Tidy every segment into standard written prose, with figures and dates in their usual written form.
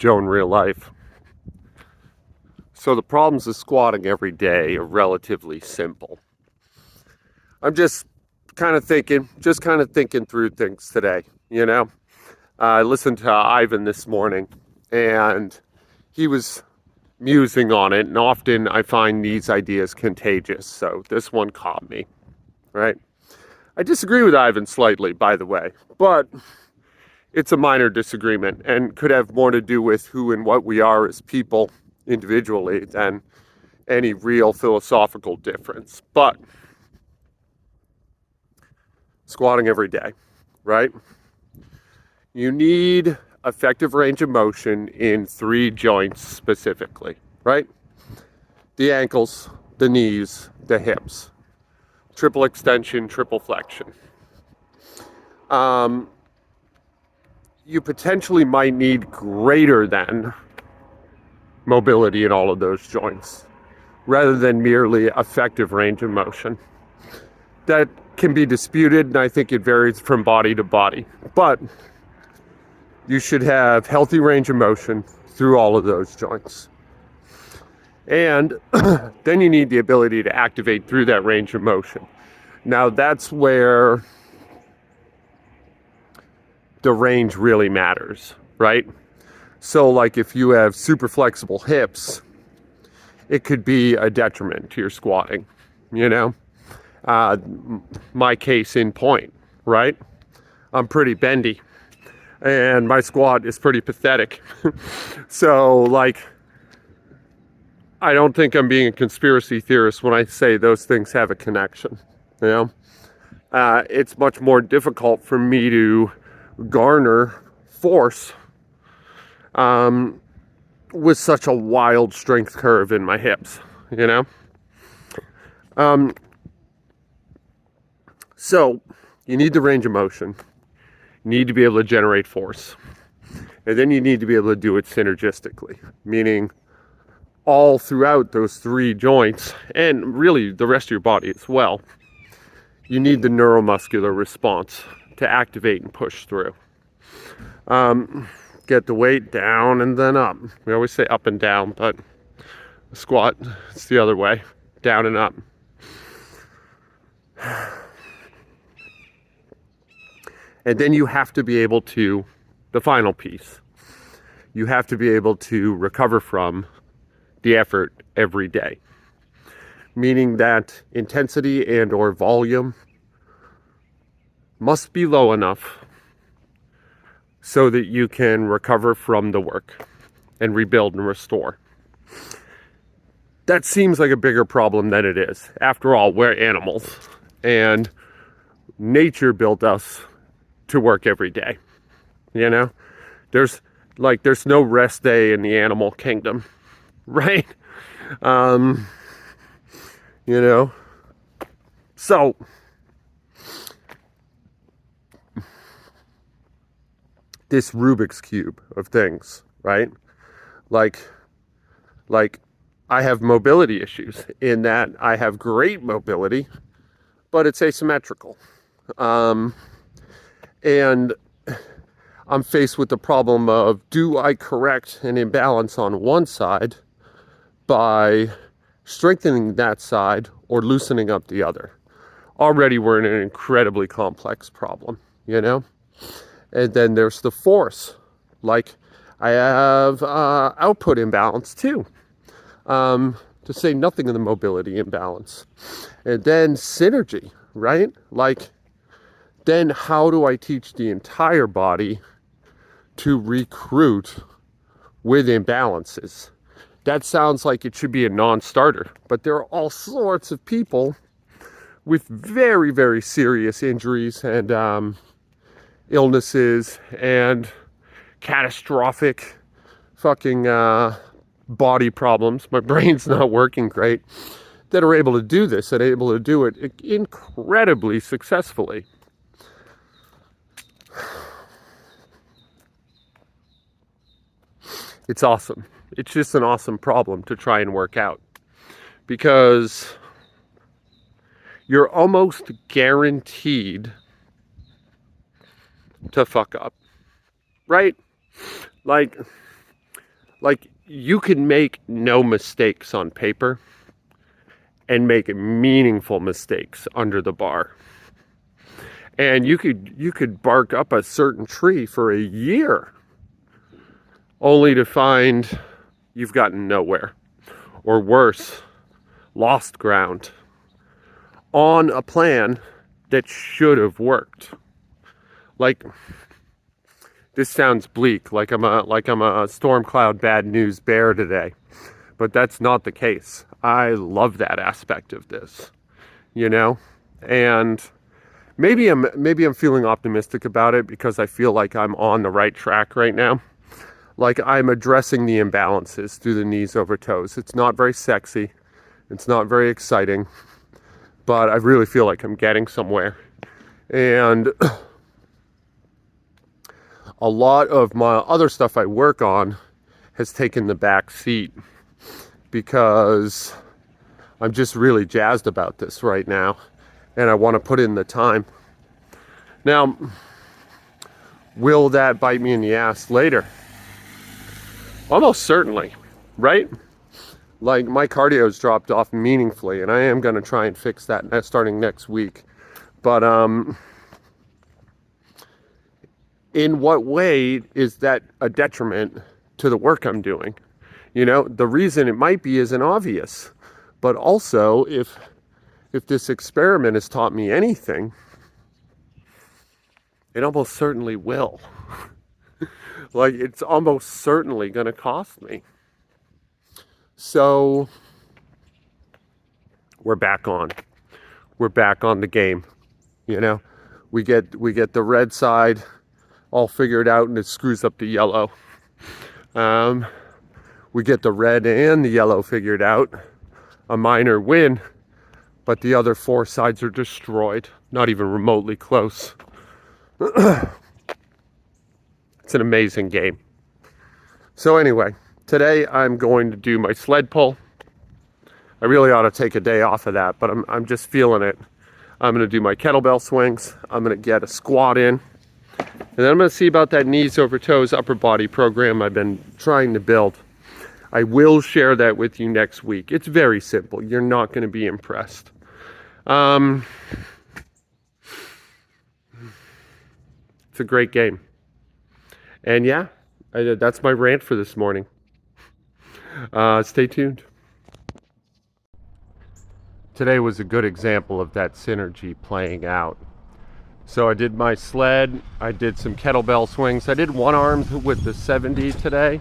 Joe in real life. So the problems of squatting every day are relatively simple. I'm just kind of thinking through things today, you know? I listened to Ivan this morning and he was musing on it, and often I find these ideas contagious. So this one caught me, right? I disagree with Ivan slightly, by the way, but it's a minor disagreement and could have more to do with who and what we are as people individually than any real philosophical difference. But squatting every day, right? You need effective range of motion in 3 joints specifically, right? The ankles, the knees, the hips. Triple extension, triple flexion. You potentially might need greater than mobility in all of those joints rather than merely effective range of motion. That can be disputed, and I think it varies from body to body. But you should have healthy range of motion through all of those joints. And then you need the ability to activate through that range of motion. Now that's where the range really matters, right? So like if you have super flexible hips, it could be a detriment to your squatting, you know? My case in point, right? I'm pretty bendy and my squat is pretty pathetic. So like, I don't think I'm being a conspiracy theorist when I say those things have a connection, you know? It's much more difficult for me to garner force with such a wild strength curve in my hips, you know? So you need the range of motion. You need to be able to generate force. And then you need to be able to do it synergistically, meaning all throughout those 3 joints, and really the rest of your body as well, you need the neuromuscular response to activate and push through. Get the weight down and then up. We always say up and down, but a squat, it's the other way, down and up. And then you have to be able to, the final piece, you have to be able to recover from the effort every day. Meaning that intensity and or volume must be low enough so that you can recover from the work and rebuild and restore. That seems like a bigger problem than it is. After all, we're animals, and nature built us to work every day. You know, there's no rest day in the animal kingdom, right? You know, so this Rubik's Cube of things, right? Like I have mobility issues in that I have great mobility, but it's asymmetrical. And I'm faced with the problem of, do I correct an imbalance on one side by strengthening that side or loosening up the other? Already we're in an incredibly complex problem, you know? And then there's the force. Like I have output imbalance too, to say nothing of the mobility imbalance. And then synergy, right? Like, then how do I teach the entire body to recruit with imbalances? That sounds like it should be a non-starter, but there are all sorts of people with very, very serious injuries and illnesses and catastrophic fucking body problems. My brain's not working great, that are able to do this and able to do it incredibly successfully. It's awesome. It's just an awesome problem to try and work out, because you're almost guaranteed to fuck up, right? Like, like, you can make no mistakes on paper and make meaningful mistakes under the bar. And you could bark up a certain tree for a year only to find you've gotten nowhere, or worse, lost ground on a plan that should have worked. Like, this sounds bleak, like I'm a storm cloud bad news bear today, but that's not the case. I love that aspect of this, you know, and maybe I'm feeling optimistic about it because I feel like I'm on the right track right now. Like, I'm addressing the imbalances through the knees over toes. It's not very sexy, it's not very exciting, but I really feel like I'm getting somewhere. And a lot of my other stuff I work on has taken the back seat because I'm just really jazzed about this right now, and I want to put in the time. Now, will that bite me in the ass later? Almost certainly, right? Like, my cardio's dropped off meaningfully, and I am going to try and fix that starting next week. But in what way is that a detriment to the work I'm doing? You know, the reason it might be isn't obvious, but also if this experiment has taught me anything, it almost certainly will. Like, it's almost certainly going to cost me. So we're back on the game. You know, we get the red side all figured out, and it screws up the yellow. We get the red and the yellow figured out, a minor win, but the other four sides are destroyed, not even remotely close. It's an amazing game. So anyway, today I'm going to do my sled pull. I really ought to take a day off of that, but I'm just feeling it. I'm going to do my kettlebell swings. I'm going to get a squat in. And then I'm going to see about that knees over toes upper body program I've been trying to build. I will share that with you next week. It's very simple. You're not going to be impressed. It's a great game. And yeah, that's my rant for this morning. Stay tuned. Today was a good example of that synergy playing out. So I did my sled, I did some kettlebell swings, I did one armed with the 70 today.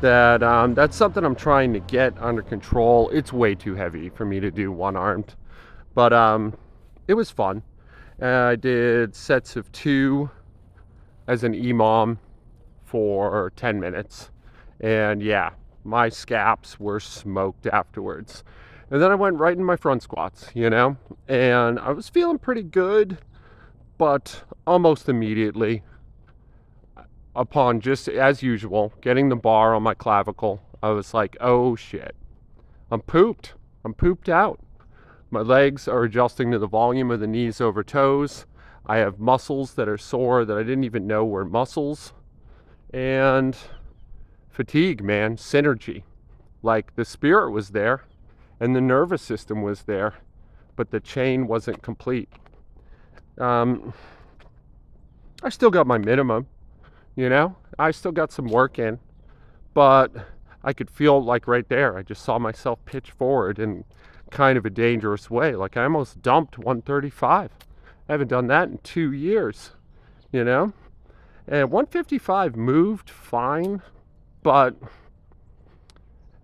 That's something I'm trying to get under control. It's way too heavy for me to do one armed, but it was fun. I did sets of 2 as an EMOM for 10 minutes, and yeah, my scaps were smoked afterwards. And then I went right in my front squats, you know, and I was feeling pretty good. But almost immediately, upon just as usual, getting the bar on my clavicle, I was like, oh shit, I'm pooped. I'm pooped out. My legs are adjusting to the volume of the knees over toes. I have muscles that are sore that I didn't even know were muscles. And fatigue, man, synergy. Like, the spirit was there and the nervous system was there, but the chain wasn't complete. I still got my minimum, you know, I still got some work in, but I could feel like right there, I just saw myself pitch forward in kind of a dangerous way. Like, I almost dumped 135. I haven't done that in 2 years, you know, and 155 moved fine, but,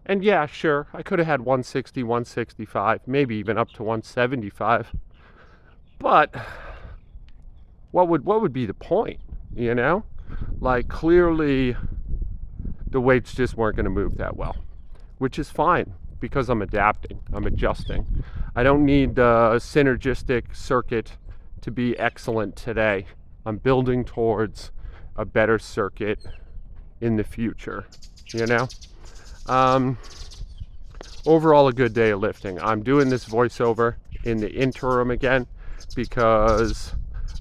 and yeah, sure, I could have had 160, 165, maybe even up to 175, but what would be the point, you know? Like, clearly the weights just weren't going to move that well, which is fine because I'm adapting, I'm adjusting. I don't need the synergistic circuit to be excellent today. I'm building towards a better circuit in the future, you know? Overall, a good day of lifting. I'm doing this voiceover in the interim again because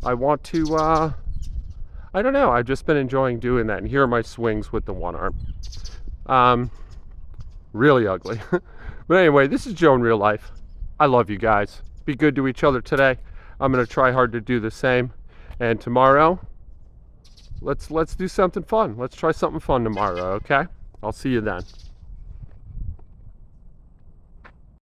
I want to, I don't know, I've just been enjoying doing that. And here are my swings with the one arm. Really ugly. But anyway, this is Joe in real life. I love you guys. Be good to each other today. I'm gonna try hard to do the same. And tomorrow, let's do something fun. Let's try something fun tomorrow, okay? I'll see you then.